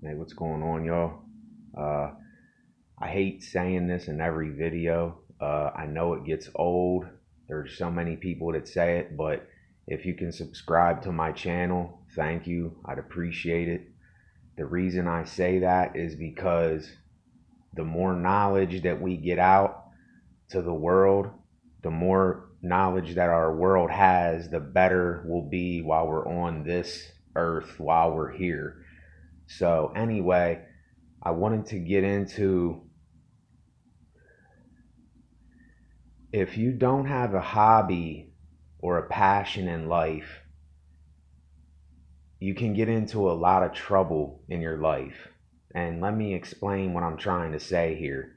Hey, what's going on, y'all? Uh, I hate saying this in every video. I know it gets old. There's so many people that say it, but if you can subscribe to my channel, thank you. I'd appreciate it. The reason I say that is because the more knowledge that we get out to the world, the more knowledge that our world has, the better we'll be while we're on this earth, while we're here. So, anyway, I wanted to get into, if you don't have a hobby or a passion in life, you can get into a lot of trouble in your life. And let me explain what I'm trying to say here.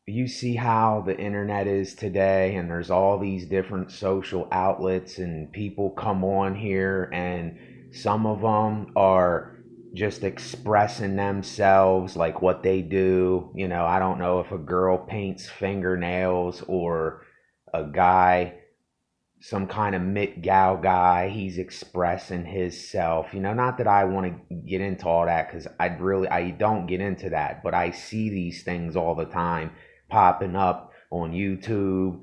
You see how the internet is today, and there's all these different social outlets, and people come on here, and some of them are just expressing themselves, like what they do. I don't know if a girl paints fingernails, or a guy, some kind of Met Gal guy, he's expressing his self. Not that I want to get into all that, because I don't get into that, but I see these things all the time popping up on YouTube,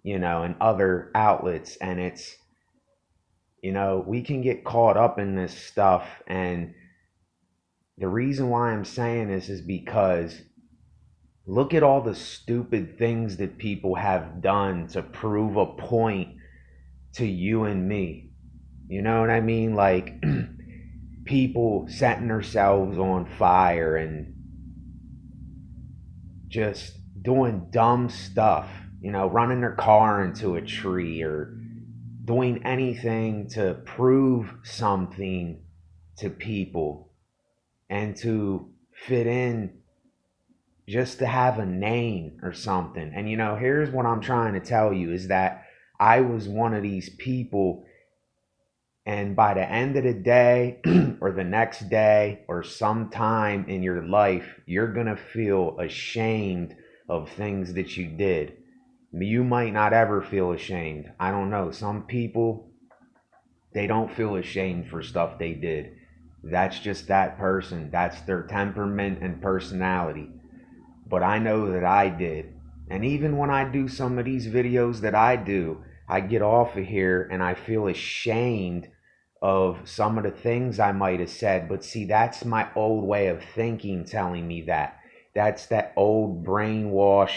and other outlets. And it's, we can get caught up in this stuff. And the reason why I'm saying this is because look at all the stupid things that people have done to prove a point to you and me. You know what I mean? Like people setting themselves on fire and just doing dumb stuff, running their car into a tree, or doing anything to prove something to people and to fit in, just to have a name or something. And here's what I'm trying to tell you is that I was one of these people, and by the end of the day or the next day or sometime in your life, you're going to feel ashamed of things that you did. You might not ever feel ashamed. I don't know. Some people, they don't feel ashamed for stuff they did. That's just that person. That's their temperament and personality. But I know that I did. And even when I do some of these videos that I do, I get off of here and I feel ashamed of some of the things I might have said. But see, that's my old way of thinking telling me that. That's that old brainwash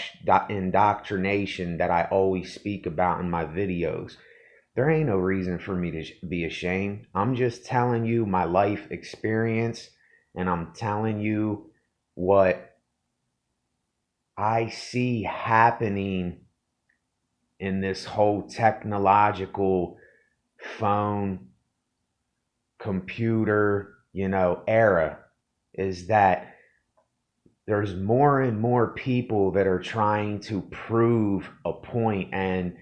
indoctrination that I always speak about in my videos. There ain't no reason for me to be ashamed. I'm just telling you my life experience, and I'm telling you what I see happening in this whole technological phone, computer, era, is that there's more and more people that are trying to prove a point, and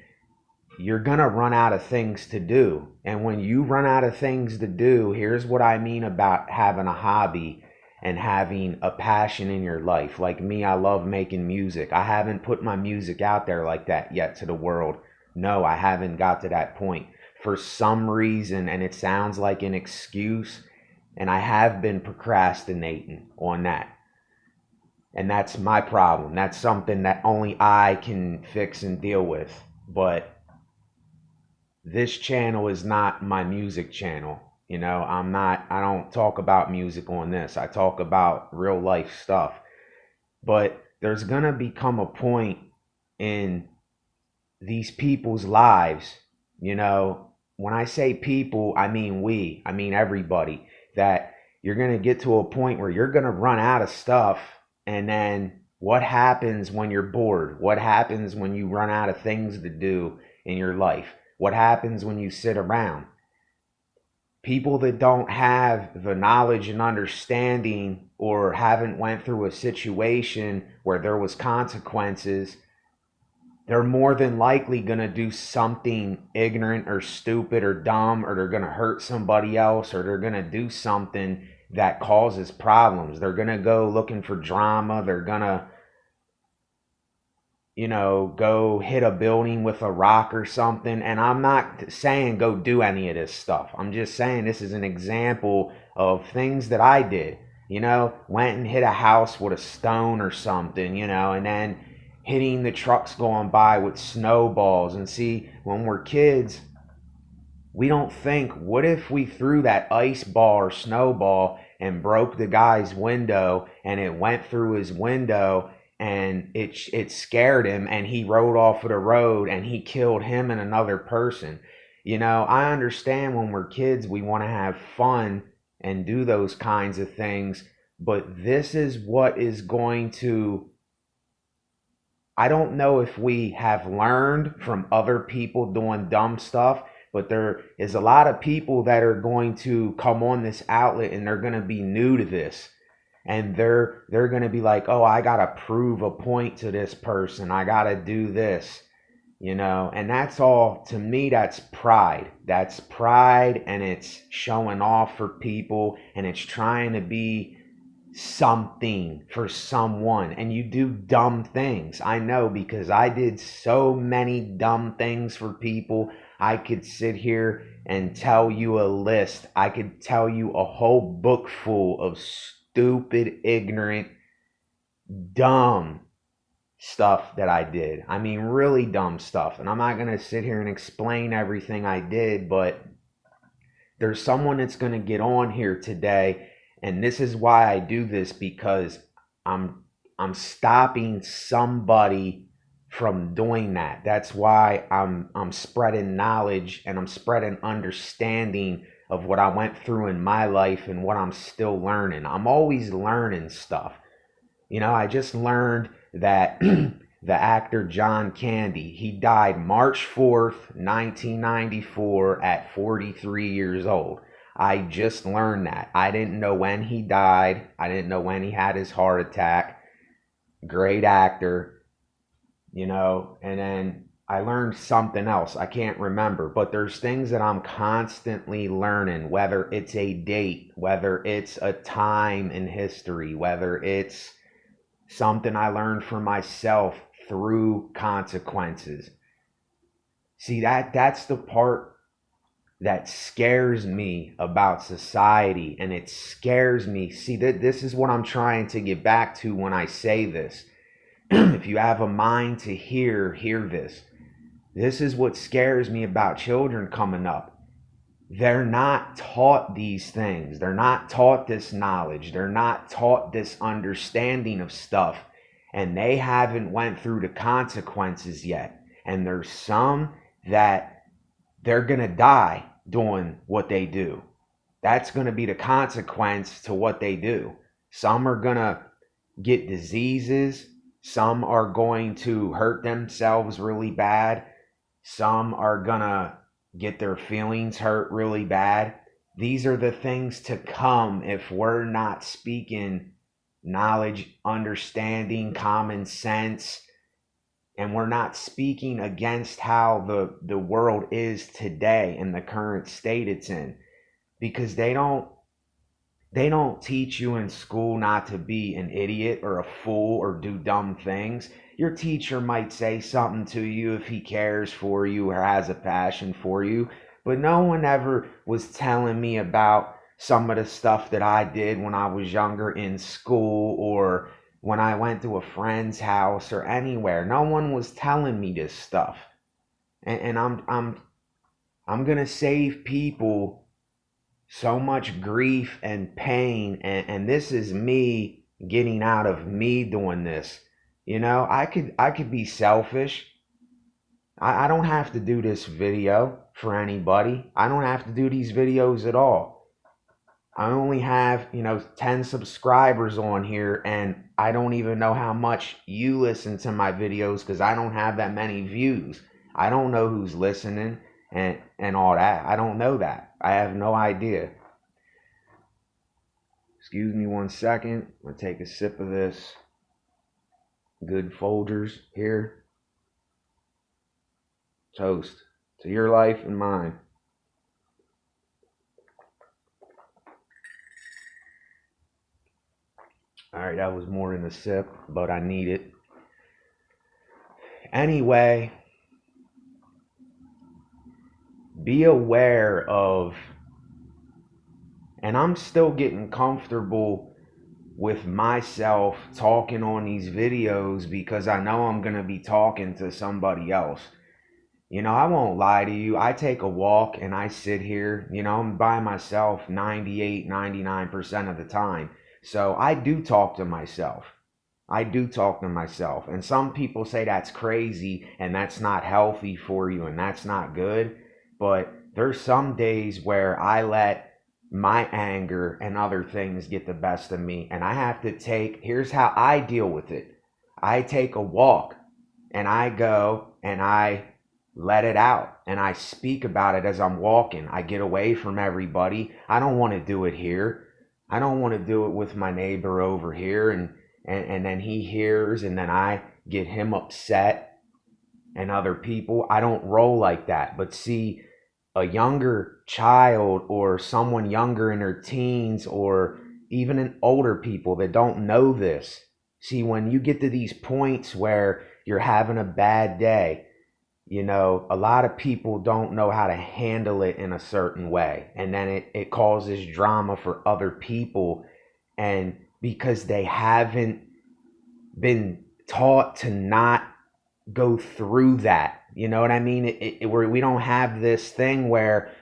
you're going to run out of things to do. And when you run out of things to do, here's what I mean about having a hobby and having a passion in your life. Like me, I love making music. I haven't put my music out there like that yet to the world. No, I haven't got to that point for some reason, and it sounds like an excuse, and I have been procrastinating on that. And that's my problem. That's something that only I can fix and deal with. But this channel is not my music channel. I don't talk about music on this. I talk about real life stuff. But there's going to become a point in these people's lives, when I say people, I mean I mean everybody, that you're going to get to a point where you're going to run out of stuff. And then what happens when you're bored? What happens when you run out of things to do in your life? What happens when you sit around? People that don't have the knowledge and understanding, or haven't went through a situation where there was consequences, they're more than likely going to do something ignorant or stupid or dumb, or they're going to hurt somebody else, or they're going to do something that causes problems. They're going to go looking for drama. They're going to go hit a building with a rock or something. And I'm not saying go do any of this stuff. I'm just saying this is an example of things that I did. Went and hit a house with a stone or something, and then hitting the trucks going by with snowballs. And see, when we're kids, we don't think, what if we threw that ice ball or snowball and broke the guy's window and it went through his window and it scared him and he rode off of the road and he killed him and another person. I understand when we're kids we want to have fun and do those kinds of things, but this is what is going to, I don't know if we have learned from other people doing dumb stuff, but there is a lot of people that are going to come on this outlet and they're going to be new to this. And they're going to be like, "Oh, I got to prove a point to this person. I got to do this." And that's all, to me, that's pride. That's pride, and it's showing off for people, and it's trying to be something for someone. And you do dumb things. I know, because I did so many dumb things for people. I could sit here and tell you a list. I could tell you a whole book full of stupid, ignorant, dumb stuff that I did. I mean, really dumb stuff. And I'm not going to sit here and explain everything I did, but there's someone that's going to get on here today, and this is why I do this, because I'm stopping somebody from doing that. That's why I'm spreading knowledge and I'm spreading understanding of what I went through in my life and what I'm still learning. I'm always learning stuff. I just learned that the actor John Candy, he died March 4th, 1994 at 43 years old. I just learned that. I didn't know when he died. I didn't know when he had his heart attack. Great actor, and then I learned something else. I can't remember, but there's things that I'm constantly learning, whether it's a date, whether it's a time in history, whether it's something I learned for myself through consequences. See, that's the part that scares me about society, and it scares me. See, that this is what I'm trying to get back to when I say this. If you have a mind to hear this. This is what scares me about children coming up. They're not taught these things. They're not taught this knowledge. They're not taught this understanding of stuff. And they haven't went through the consequences yet. And there's some that they're going to die doing what they do. That's going to be the consequence to what they do. Some are going to get diseases. Some are going to hurt themselves really bad. Some are going to get their feelings hurt really bad. These are the things to come if we're not speaking knowledge, understanding, common sense, and we're not speaking against how the world is today and the current state it's in. Because they don't teach you in school not to be an idiot or a fool or do dumb things. Your teacher might say something to you if he cares for you or has a passion for you, but no one ever was telling me about some of the stuff that I did when I was younger in school or when I went to a friend's house or anywhere. No one was telling me this stuff. And I'm going to save people so much grief and pain, and this is me getting out of me doing this. I could be selfish. I don't have to do this video for anybody. I don't have to do these videos at all. I only have 10 subscribers on here, and I don't even know how much you listen to my videos because I don't have that many views. I don't know who's listening and all that. I don't know that. I have no idea. Excuse me 1 second. I'm going to take a sip of this good Folgers here. Toast to your life and mine. All right, that was more than a sip, but I need it. Anyway, be aware of, and I'm still getting comfortable with myself talking on these videos because I know I'm going to be talking to somebody else. I won't lie to you. I take a walk and I sit here, I'm by myself 98, 99% of the time. So I do talk to myself. I do talk to myself. And some people say that's crazy and that's not healthy for you and that's not good. But there's some days where I let my anger and other things get the best of me. And I have to here's how I deal with it. I take a walk and I go and I let it out and I speak about it as I'm walking. I get away from everybody. I don't want to do it here. I don't want to do it with my neighbor over here and then he hears and then I get him upset and other people. I don't roll like that. But see, a younger child or someone younger in their teens or even an older people that don't know this, see, when you get to these points where you're having a bad day, a lot of people don't know how to handle it in a certain way. And then it causes drama for other people. And because they haven't been taught to not go through that, you know what I mean? Where we don't have this thing where,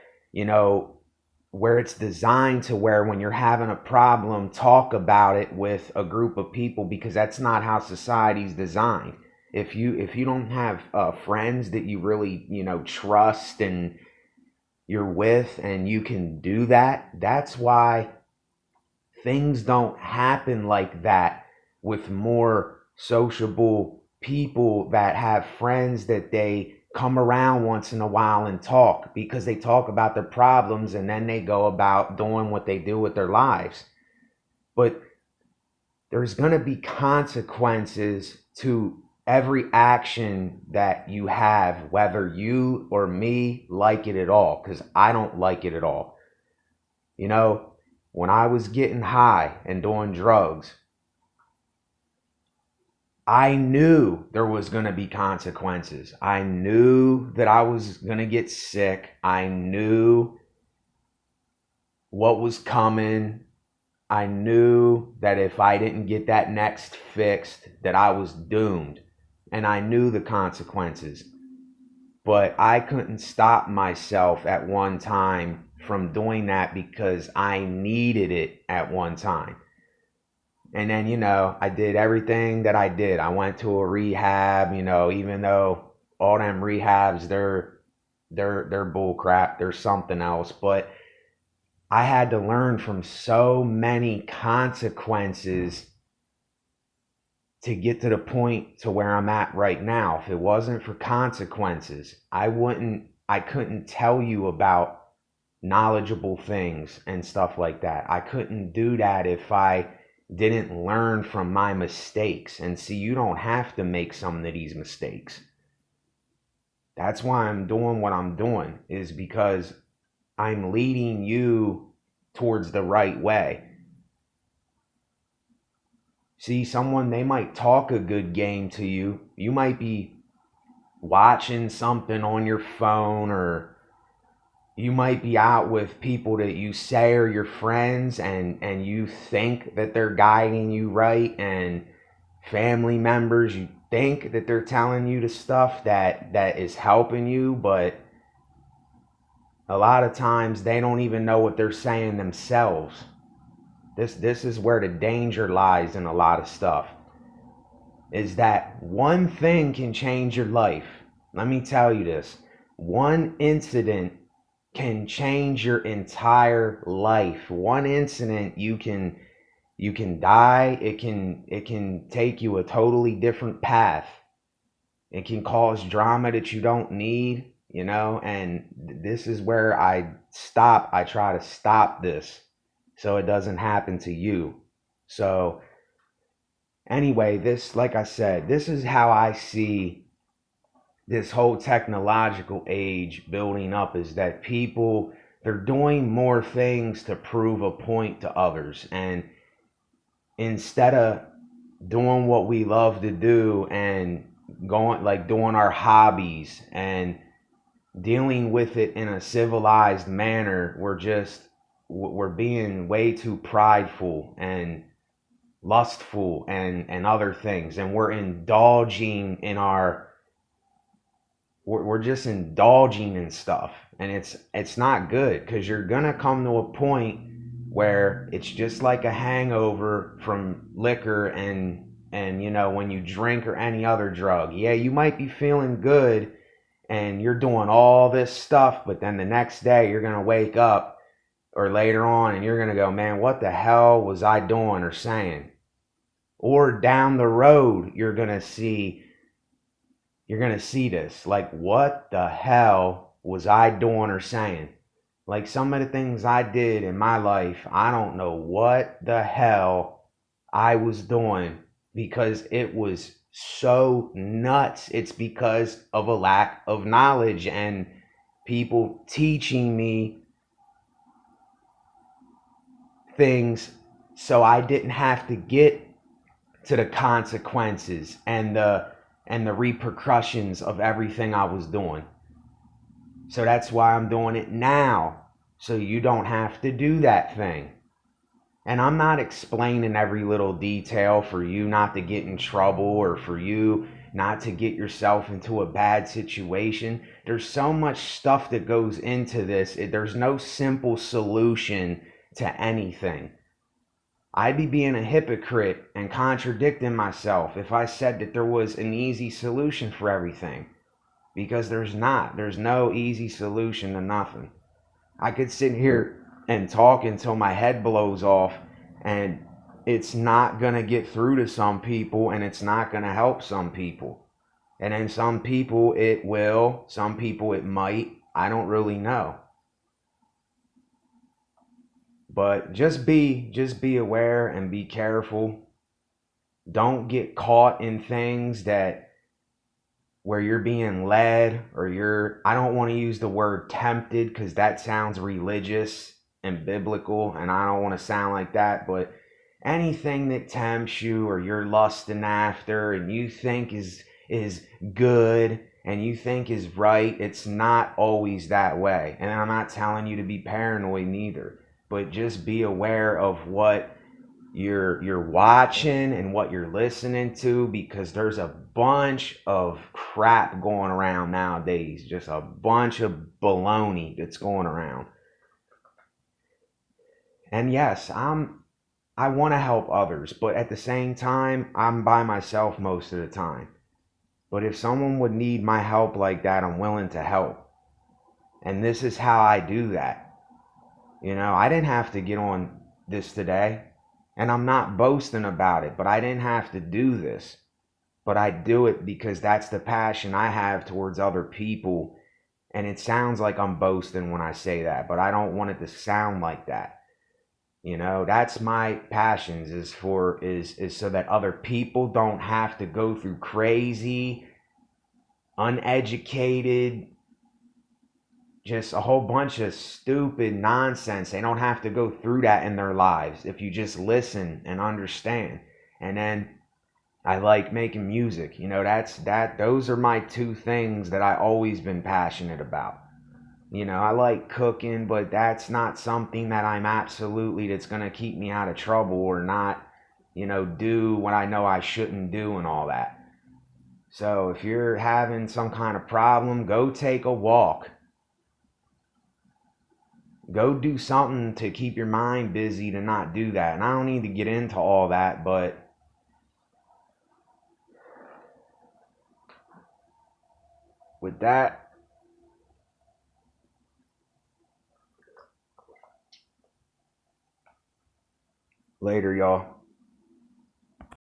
where it's designed to where when you're having a problem, talk about it with a group of people, because that's not how society's designed. If you don't have friends that you really trust and you're with and you can do that, that's why things don't happen like that with more sociable people that have friends that they come around once in a while and talk, because they talk about their problems and then they go about doing what they do with their lives. But there's going to be consequences to every action that you have, whether you or me like it at all, because I don't like it at all. When I was getting high and doing drugs, I knew there was going to be consequences. I knew that I was going to get sick. I knew what was coming. I knew that if I didn't get that next fixed, that I was doomed. And I knew the consequences. But I couldn't stop myself at one time from doing that because I needed it at one time. And then, I did everything that I did. I went to a rehab, even though all them rehabs, they're bull crap. They're something else. But I had to learn from so many consequences to get to the point to where I'm at right now. If it wasn't for consequences, I couldn't tell you about knowledgeable things and stuff like that. I couldn't do that if I didn't learn from my mistakes. And see, you don't have to make some of these mistakes. That's why I'm doing what I'm doing, is because I'm leading you towards the right way. See, they might talk a good game to you. You might be watching something on your phone, or you might be out with people that you say are your friends and you think that they're guiding you right, and family members, you think that they're telling you the stuff that is helping you, but a lot of times they don't even know what they're saying themselves. This is where the danger lies in a lot of stuff, is that one thing can change your life. Let me tell you this. One incident can change your entire life. One incident, you can die. It can take you a totally different path. It can cause drama that you don't need, and this is where I try to stop this so it doesn't happen to you. So anyway, like I said, this is how I see this whole technological age building up, is that people, they're doing more things to prove a point to others. And instead of doing what we love to do and going, like doing our hobbies and dealing with it in a civilized manner. We're being way too prideful and lustful and other things, and we're indulging in our we're just indulging in stuff, and it's not good, because you're gonna come to a point where it's just like a hangover from liquor and when you drink or any other drug. Yeah, you might be feeling good and you're doing all this stuff, but then the next day you're gonna wake up or later on and you're gonna go, man, what the hell was I doing or saying? Or down the road you're gonna see this, like, what the hell was I doing or saying? Like, some of the things I did in my life, I don't know what the hell I was doing, because it was so nuts. It's because of a lack of knowledge and people teaching me things so I didn't have to get to the consequences and the repercussions of everything I was doing. So that's why I'm doing it now, so you don't have to do that thing. And I'm not explaining every little detail for you not to get in trouble or for you not to get yourself into a bad situation. There's so much stuff that goes into this. There's no simple solution to anything. I'd be being a hypocrite and contradicting myself if I said that there was an easy solution for everything, because there's not. There's no easy solution to nothing. I could sit here and talk until my head blows off, and it's not going to get through to some people, and it's not going to help some people. And then some people it will, some people it might. I don't really know. But just be aware and be careful. Don't get caught in things that where you're being led, or I don't want to use the word tempted, because that sounds religious and biblical, and I don't want to sound like that, but anything that tempts you or you're lusting after and you think is good and you think is right, it's not always that way. And I'm not telling you to be paranoid neither, but just be aware of what you're watching and what you're listening to, because there's a bunch of crap going around nowadays, just a bunch of baloney that's going around. And yes, I want to help others, but at the same time, I'm by myself most of the time. But if someone would need my help like that, I'm willing to help. And this is how I do that. I didn't have to get on this today. And I'm not boasting about it, but I didn't have to do this. But I do it because that's the passion I have towards other people. And it sounds like I'm boasting when I say that, but I don't want it to sound like that. That's my passions, is so that other people don't have to go through crazy, uneducated, just a whole bunch of stupid nonsense. They don't have to go through that in their lives if you just listen and understand. And then I like making music. Those are my two things that I always been passionate about. I like cooking, but that's not something that's going to keep me out of trouble or not, do what I know I shouldn't do and all that. So if you're having some kind of problem, go take a walk. Go do something to keep your mind busy to not do that. And I don't need to get into all that, but with that, later, y'all.